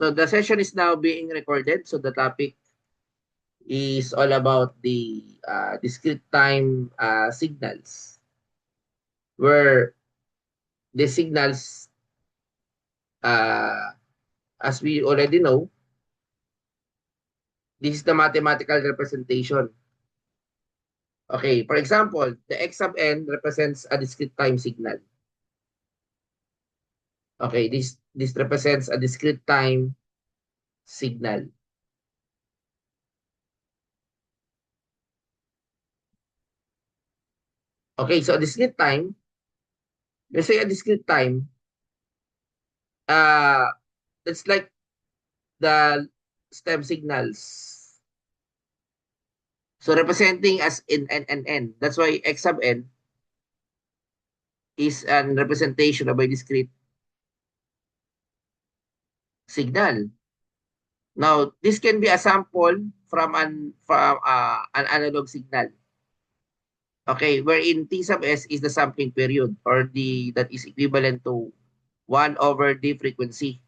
So the session is now being recorded. So the topic is all about the discrete time signals, where the signals, uh, as we already know, this is the mathematical representation. Okay, for example, the x sub n represents a discrete time signal. Okay, this represents a discrete time signal. Okay, so a discrete time, let's say a discrete time, uh, it's like the stem signals. So representing as in n and n. That's why x sub n is an representation of a discrete signal. Now, this can be a sample from an analog signal. Okay, wherein T sub S is the sampling period, or the that is equivalent to 1 over the frequency,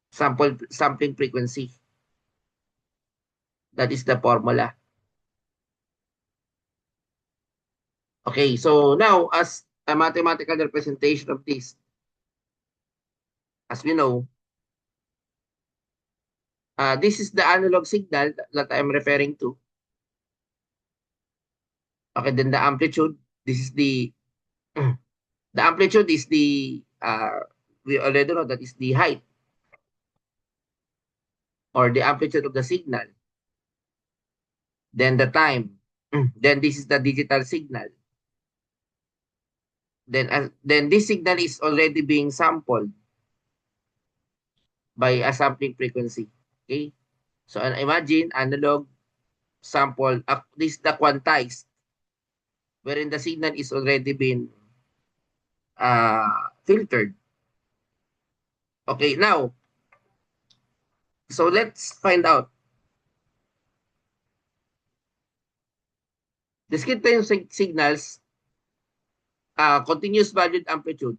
sampling frequency. That is the formula. Okay, so now as a mathematical representation of this, as we know, this is the analog signal that I'm referring to. Okay, then the amplitude, this is the the amplitude is the we already know that is the height or the amplitude of the signal. Then the time. Then this is the digital signal. Then this signal is already being sampled by a sampling frequency. Okay? So imagine analog sample, this is the quantized, wherein the signal is already been filtered. Okay, now, so let's find out. Discrete time signals, continuous valued amplitude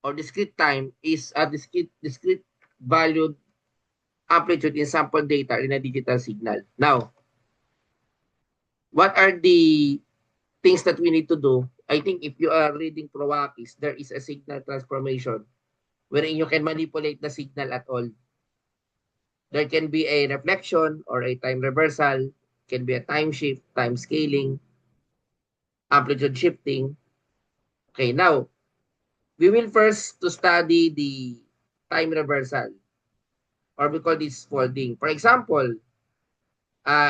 or discrete time is a discrete valued amplitude in sample data in a digital signal. Now, what are the things that we need to do? I think if you are reading PROAKIS, there is a signal transformation wherein you can manipulate the signal at all. There can be a reflection or a time reversal, can be a time shift, time scaling, amplitude shifting. Okay, now, we will first to study the time reversal, or we call this folding. For example,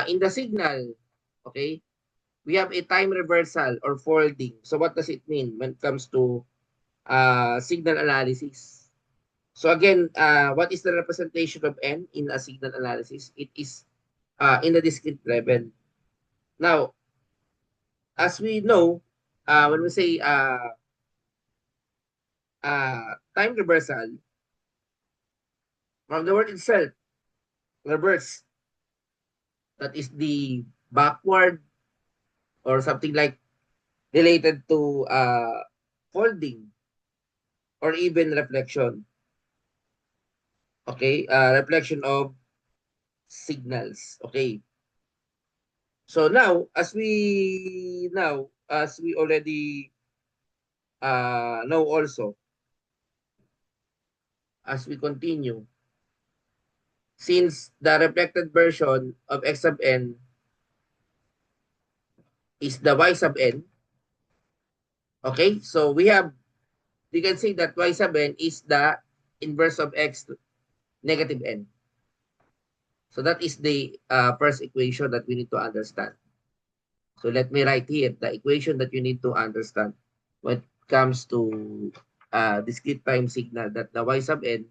in the signal, okay, we have a time reversal or folding. So what does it mean when it comes to signal analysis? So again, what is the representation of n in a signal analysis? It is in the discrete level. Now, as we know, when we say time reversal, from the word itself, reverse, that is the backward or something like related to folding or even reflection. Okay, reflection of signals. Okay. So now, as we already know also, as we continue, since the reflected version of x sub n is the y sub n, okay, so we can say that y sub n is the inverse of x negative n. So that is the first equation that we need to understand. So let me write here the equation that you need to understand when it comes to discrete time signal, that the y sub n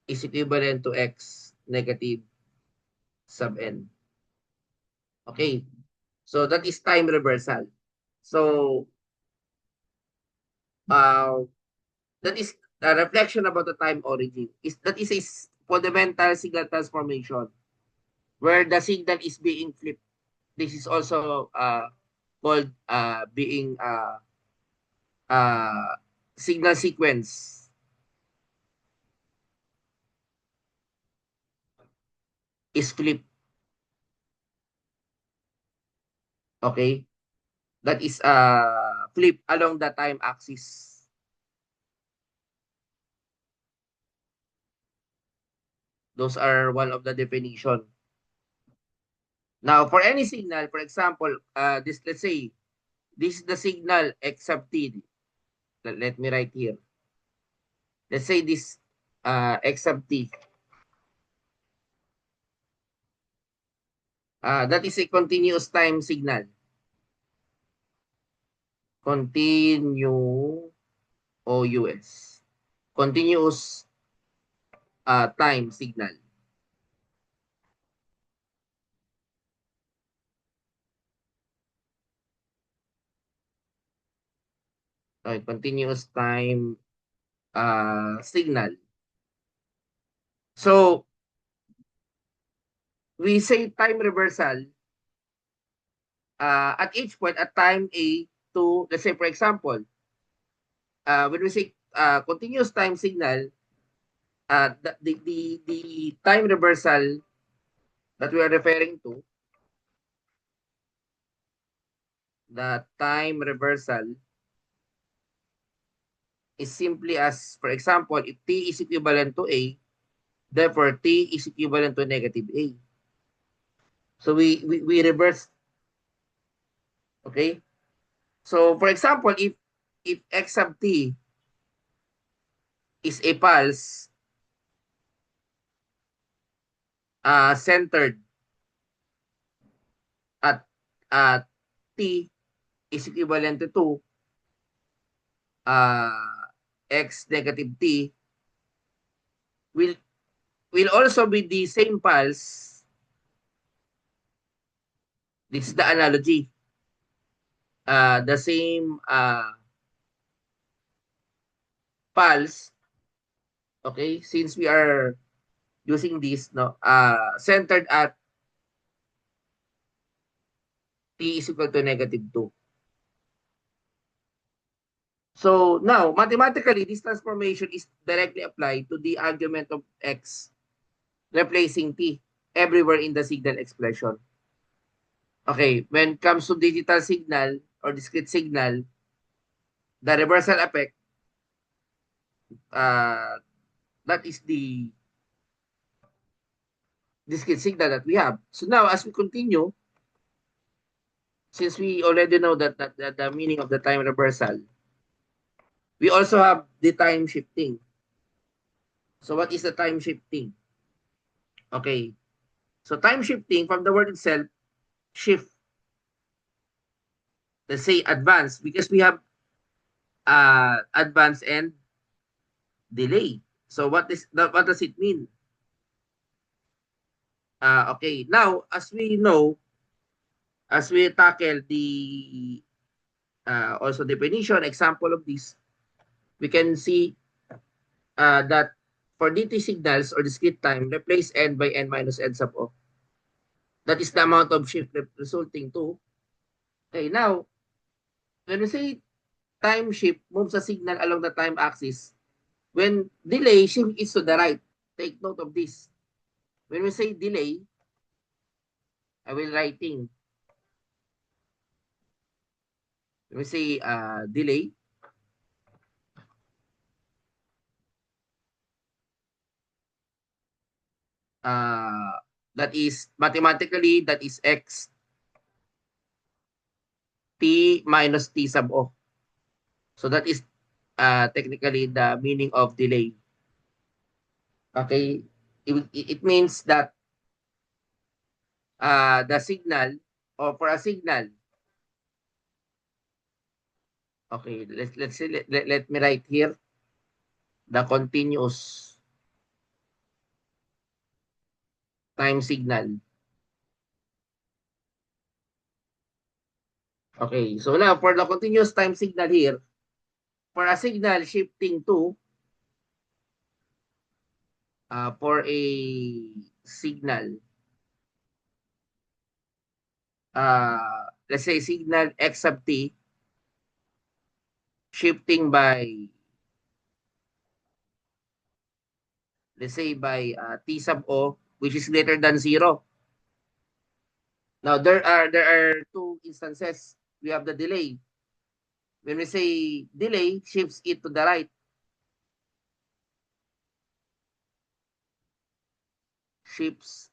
is equivalent to x negative sub n. Okay, so that is time reversal. So uh, that is a reflection about the time origin. That is a fundamental signal transformation where the signal is being flipped. This is also called being uh, signal sequence. is flip. Okay? That is flip along the time axis. Those are one of the definition. Now, for any signal, for example, this let's say this is the signal x sub t. Let me write here. Let's say this x sub t. That is a continuous time signal. Continue OUS. Continuous time signal. Okay, continuous time signal. So, we say time reversal at each point at time A to, let's say, for example, when we say continuous time signal, the time reversal that we are referring to, the time reversal is simply as, for example, if t is equivalent to A, therefore t is equivalent to negative A. So we reverse, okay? So for example, if x sub t is a pulse centered at t is equivalent to 2, uh, x negative t will also be the same pulse. This is the analogy. The same pulse, okay, since we are using this, no, centered at t is equal to negative 2. So now, mathematically, this transformation is directly applied to the argument of x replacing t everywhere in the signal expression. Okay, when it comes to digital signal or discrete signal, the reversal effect, uh, that is the discrete signal that we have. So now, as we continue, since we already know that the meaning of the time reversal, we also have the time shifting. So what is the time shifting? Okay, so time shifting from the word itself, shift, let's say advance, because we have advance and delay. So what does it mean? Okay, now as we know, as we tackle the also definition example of this, we can see that for DT signals or discrete time, replace n by n minus n sub o. That is the amount of shift resulting to. Okay, now when we say time shift moves a signal along the time axis, when delay shift is to the right. Take note of this. When we say delay, I will writing. When we say delay, uh, that is mathematically that is x t minus t sub o. So that is technically the meaning of delay. Okay, it means that the signal or for a signal. Okay, let's say let me write here the continuous time signal. Okay, so now for the continuous time signal here, for a signal shifting to for a signal, let's say signal x sub t shifting by, let's say by t sub o which is greater than 0. Now, there are two instances. We have the delay. When we say delay, shifts it to the right. Shifts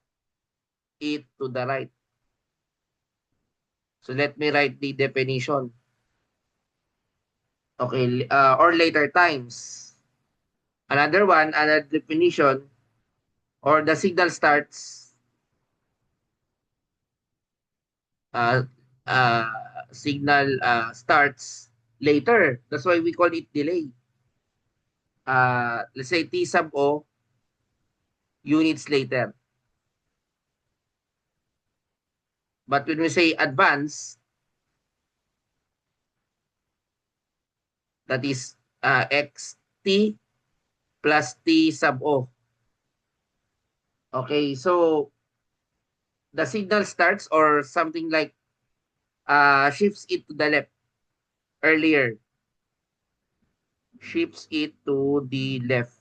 it to the right. So let me write the definition. Okay, or later times. Another one, another definition, or the signal starts, uh, uh, starts later. That's why we call it delay. Let's say T sub O units later. But when we say advance, that is X T plus T sub O. Okay, so the signal starts or something like shifts it to the left earlier. Shifts it to the left.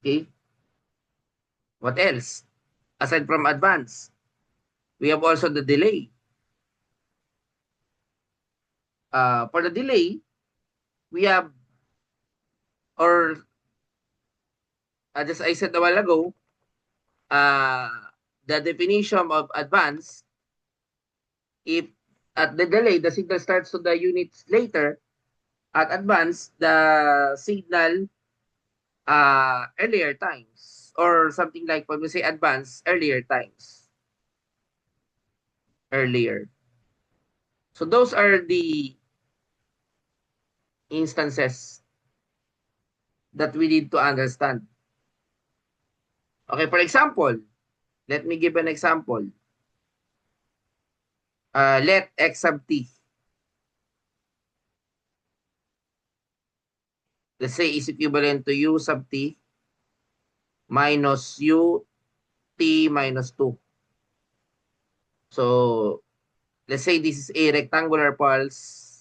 Okay, what else? Aside from advance, we have also the delay. For the delay, we have, or just I said a while ago, uh, the definition of advance, if at the delay, the signal starts to the units later, at advance, the signal earlier times, or something like when we say advance, earlier times, earlier. So those are the instances that we need to understand. Okay, for example, let me give an example. Let x sub t, let's say, is equivalent to u sub t minus u t minus 2. So, let's say this is a rectangular pulse,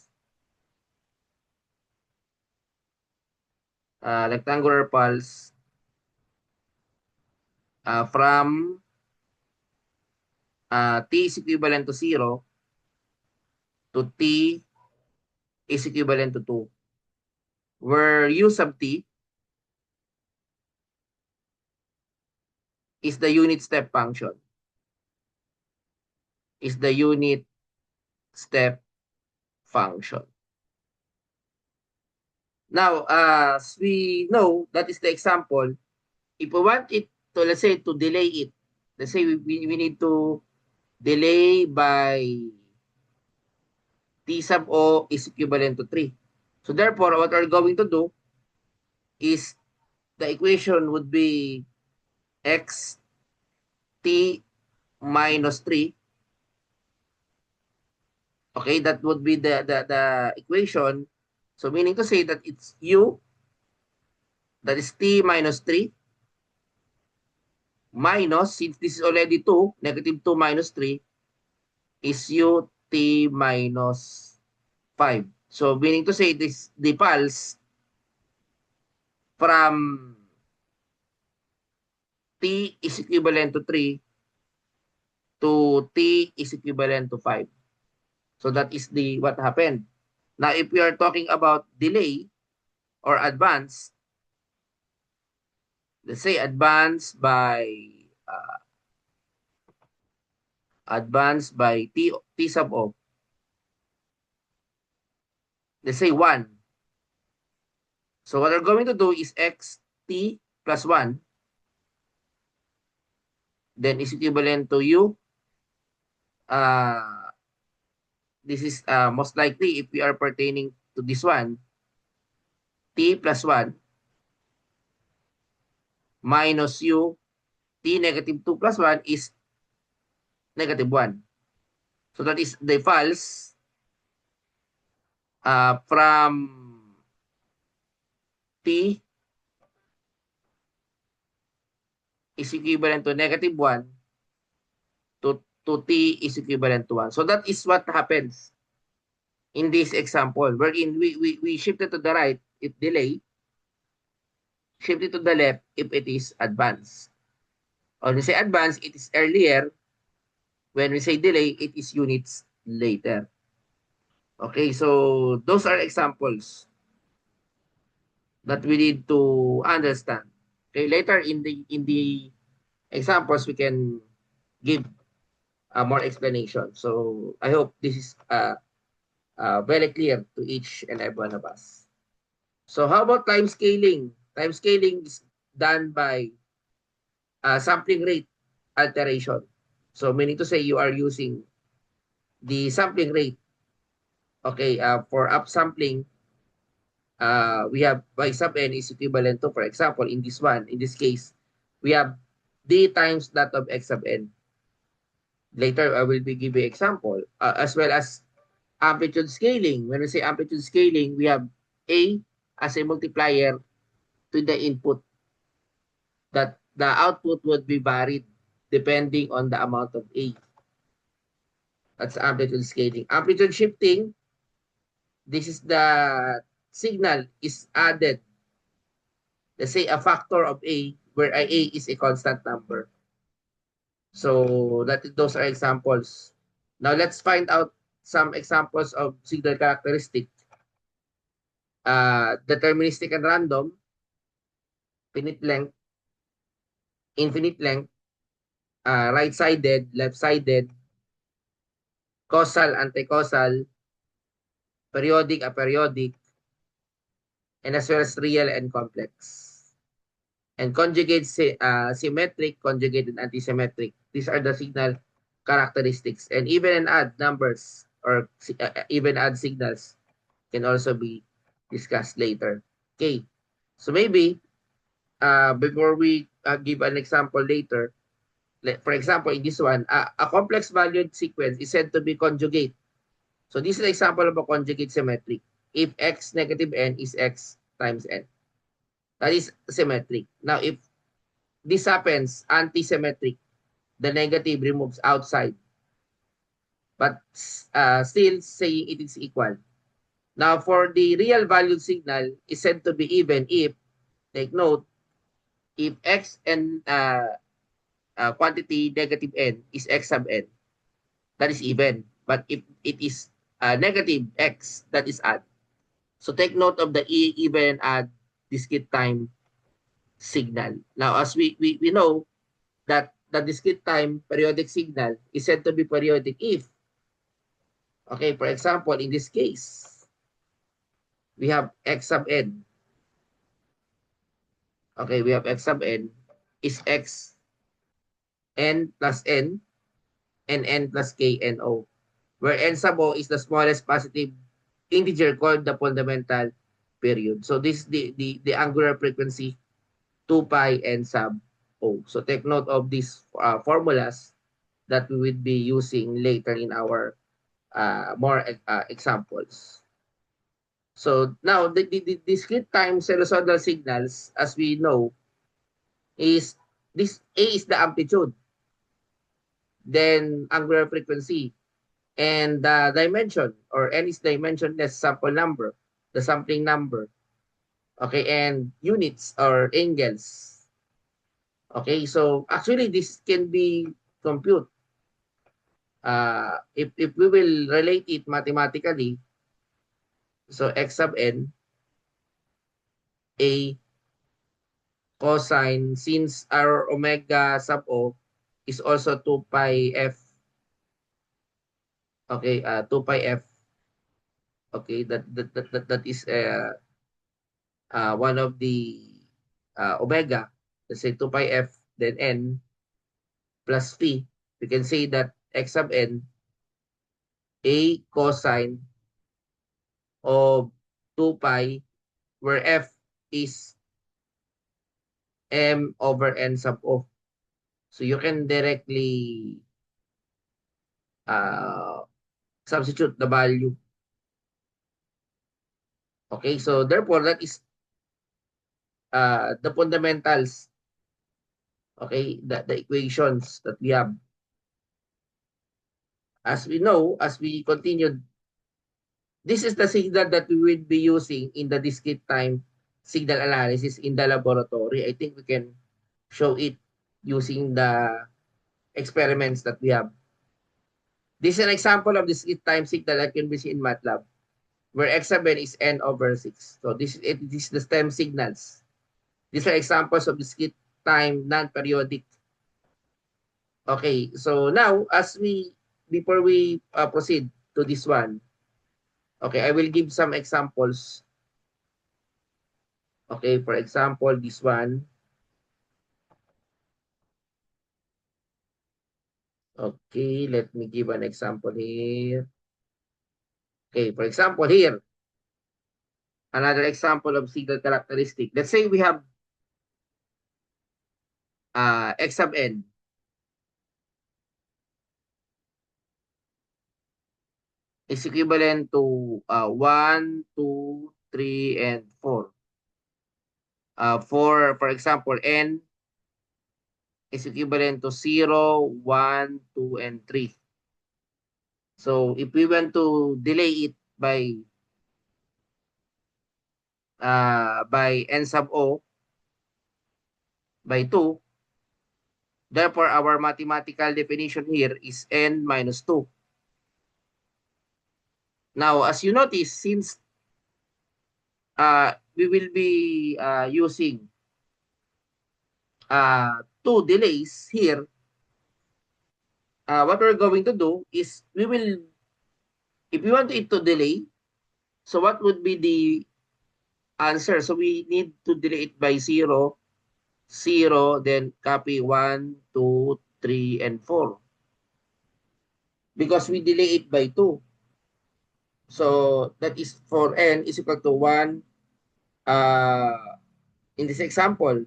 from t is equivalent to 0 to t is equivalent to 2, where u sub t is the unit step function, is the unit step function. Now, as we know, that is the example. If we want it to, let's say, to delay it, let's say we need to delay by T sub O is equivalent to 3. So therefore, what we're going to do is the equation would be x t minus 3. Okay, that would be the equation. So meaning to say that it's u, that is t minus 3, minus, since this is already 2, negative 2 minus 3, is u t minus 5. So meaning to say this, the pulse from t is equivalent to 3 to t is equivalent to 5. So that is the what happened. Now, if we are talking about delay or advance, let's say uh, advance by t sub o. Let's say 1. So what we're going to do is x t plus 1, then is equivalent to u. This is most likely if we are pertaining to this one, t plus 1 minus u, t negative 2 plus 1 is negative 1. So that is the false from t is equivalent to negative 1 to t is equivalent to 1. So that is what happens in this example, wherein we shifted to the right, it delay, shift it to the left if it is advanced. When we say advanced, it is earlier. When we say delay, it is units later. Okay, so those are examples that we need to understand. Okay, later in the examples we can give more explanation. So I hope this is very clear to each and every one of us. So how about time scaling? Time scaling is done by sampling rate alteration. So meaning to say you are using the sampling rate. Okay, for upsampling, we have y sub n is equivalent to, for example, in this one, in this case, we have d times that of x sub n. Later, I will be giving example, as well as amplitude scaling. When we say amplitude scaling, we have a as a multiplier to the input, that the output would be varied depending on the amount of a. That's amplitude scaling. Amplitude shifting, this is the signal is added, let's say a factor of a, where a is a constant number. So those are examples. Now let's find out some examples of signal characteristic. Deterministic and random, finite length, infinite length, right-sided, left-sided, causal, anti-causal, periodic, aperiodic, and as well as real and complex. And conjugate, symmetric, conjugate, and antisymmetric. These are the signal characteristics. And even and add numbers, or even add signals can also be discussed later. Okay. So maybe before we give an example later, for example, in this one, a complex valued sequence is said to be conjugate. So this is an example of a conjugate symmetric. If x negative n is x times n. That is symmetric. Now, if this happens anti-symmetric, the negative removes outside, but still saying it is equal. Now, for the real valued signal is said to be even if, take note, if x and quantity negative n is x sub n, that is even. But if it is negative x, that is odd. So take note of the even and odd discrete time signal. Now, as we know that the discrete time periodic signal is said to be periodic if, okay, for example, in this case, we have x sub n. Okay, we have x sub n is x n plus n and n plus k n o, where n sub o is the smallest positive integer called the fundamental period. So this is the angular frequency 2 pi n sub o. So take note of these formulas that we will be using later in our more examples. So now the discrete time sinusoidal signals, as we know, is this A is the amplitude, then angular frequency, and the dimension, or n is dimensionless sample number, the sampling number. Okay, and units or angles. Okay, so actually this can be compute. If we will relate it mathematically, so x sub n, a cosine, since our omega sub o is also 2 pi f. Okay, 2 pi f. Okay, that is one of the omega. Let's say 2 pi f, then n plus phi. We can say that x sub n, a cosine of 2 pi, where f is m over n sub o. So you can directly uh, substitute the value. Okay, so therefore that is the fundamentals. Okay, the equations that we have. As we know, as we continue, this is the signal that we will be using in the discrete time signal analysis in the laboratory. I think we can show it using the experiments that we have. This is an example of discrete time signal that can be seen in MATLAB, where x sub n is n over 6. So this is the stem signals. These are examples of discrete time non-periodic. Okay, so now before we proceed to this one, okay, I will give some examples. Okay, for example, this one. Okay, let me give an example here. Okay, for example, here, another example of signal characteristic. Let's say we have x sub n. Is equivalent to 1, 2, 3, and 4. For example, n is equivalent to 0, 1, 2, and 3. So if we want to delay it by n sub o by 2, therefore our mathematical definition here is n minus 2. Now, as you notice, since we will be using two delays here, what we're going to do is if we want it to delay, so what would be the answer? So we need to delay it by 0, 0, then copy 1, 2, 3, and 4. Because we delay it by 2. So that is for n is equal to 1 in this example,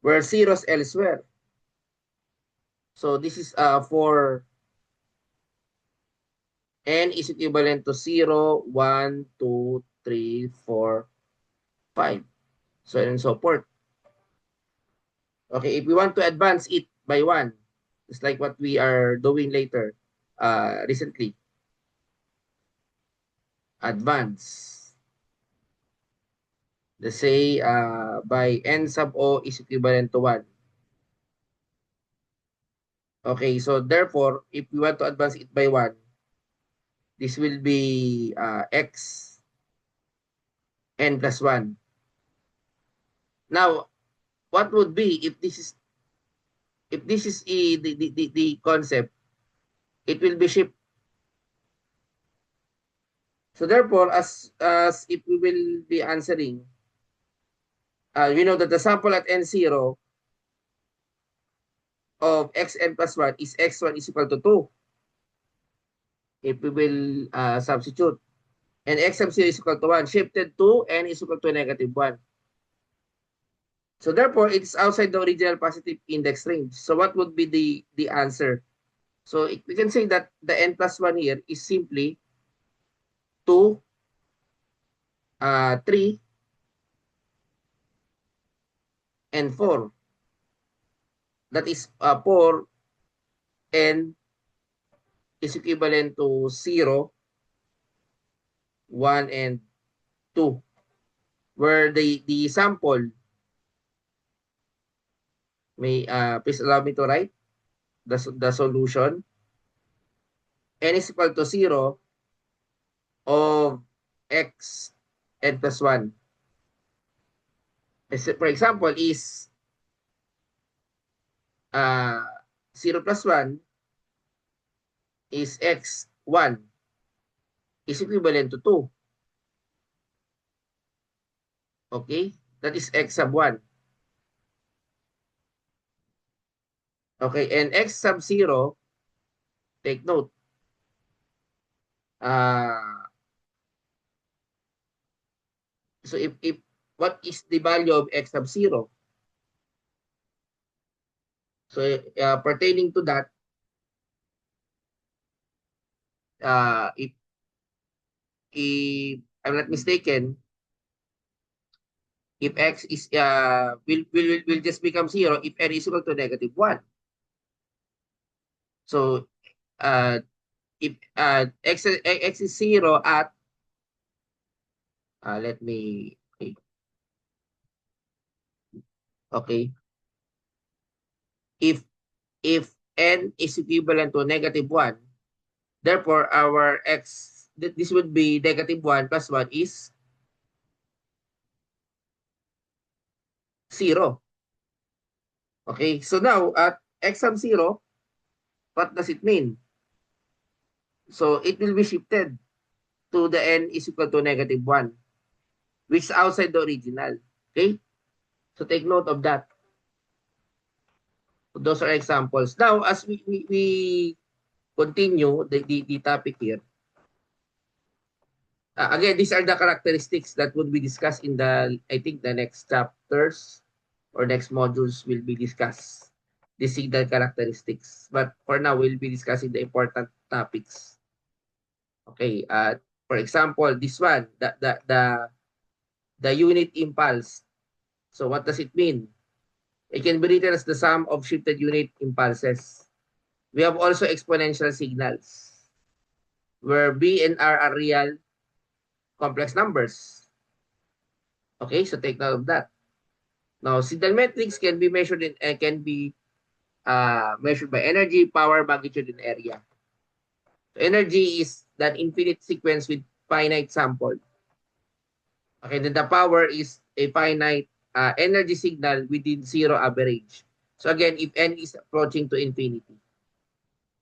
where 0 is elsewhere. So this is for n is equivalent to 0, 1, 2, 3, 4, 5. So on and so forth. Okay, if we want to advance it by 1, it's like what we are doing later, recently. Advance. Let's say by n sub o is equivalent to 1. Okay, so therefore, if we want to advance it by 1, this will be x n plus 1. Now, what would be if this is the concept, it will be shift. So therefore, as if we will be answering, we know that the sample at n0 of xn plus 1 is x1 is equal to 2. If we will substitute. And x sub 0 is equal to 1. Shifted to n is equal to negative 1. So therefore, it's outside the original positive index range. So what would be the answer? So we can say that the n plus 1 here is simply 2, 3, and 4. That is 4 n is equivalent to 0, 1, and 2. Where the sample, please allow me to write the solution. N is equal to 0 of x n plus 1. For example, is 0 plus 1 is x1 is equivalent to 2. Okay? That is x sub 1. Okay, and x sub 0, take note, uh, so if what is the value of x sub 0? So pertaining to that, if I'm not mistaken, if x is will just become 0 if n is equal to negative 1. So if x is 0 at let me Okay? If n is equivalent to -1, therefore our this would be -1 plus 1 is 0. Okay? So now, at x sub 0, what does it mean? So it will be shifted to the n is equal to -1, which is outside the original. Okay? So take note of that. So those are examples. Now, as we continue the topic here, again, these are the characteristics that would be discussed in I think, the next chapters or next modules will be discussed. The signal characteristics. But for now, we'll be discussing the important topics. Okay. For example, this one, the unit impulse. So what does it mean? It can be written as the sum of shifted unit impulses. We have also exponential signals, where B and R are real complex numbers. Okay, so take note of that. Now, signal metrics can be measured measured by energy, power, magnitude, and area. So energy is that infinite sequence with finite sample. Okay, then the power is a finite energy signal within zero average. So again, if n is approaching to infinity,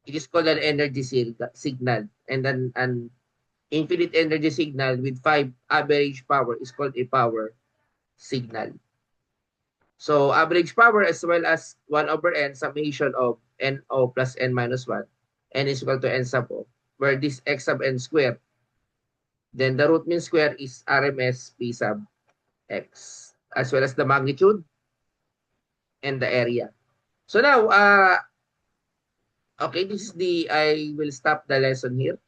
it is called an energy signal. And then an infinite energy signal with 5 average power is called a power signal. So average power as well as 1 over n summation of NO plus n minus 1, n is equal to n sub O, where this x sub n square, then the root mean square is RMS P sub x, as well as the magnitude and the area. So now, okay, I will stop the lesson here.